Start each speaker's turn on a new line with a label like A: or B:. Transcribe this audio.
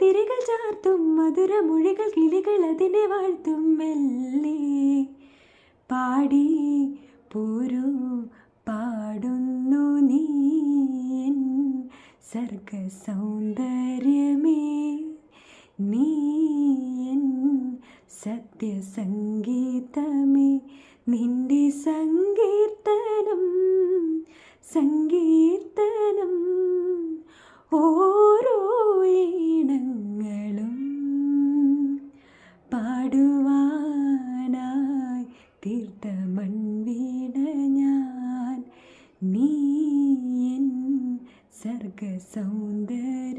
A: തിരികൾ ചാർത്തും മധുരമൊഴികൾ കിളികൾ അതിനെ വാഴ്ത്തും മെല്ലെ പാടി പോരൂ പാടുന്നു നീ എൻ സർഗ സൗന്ദര്യമേ നീ എൻ സത്യസംഗീതമേ നിന്റെ സങ്കീർത്തനം സങ്കീർത്തനം ഓരോ ഈണങ്ങളും പാടുവാനായി തീർത്ത മൺവീണ ഞാൻ നീ എൻ സർഗ സൗന്ദര്യ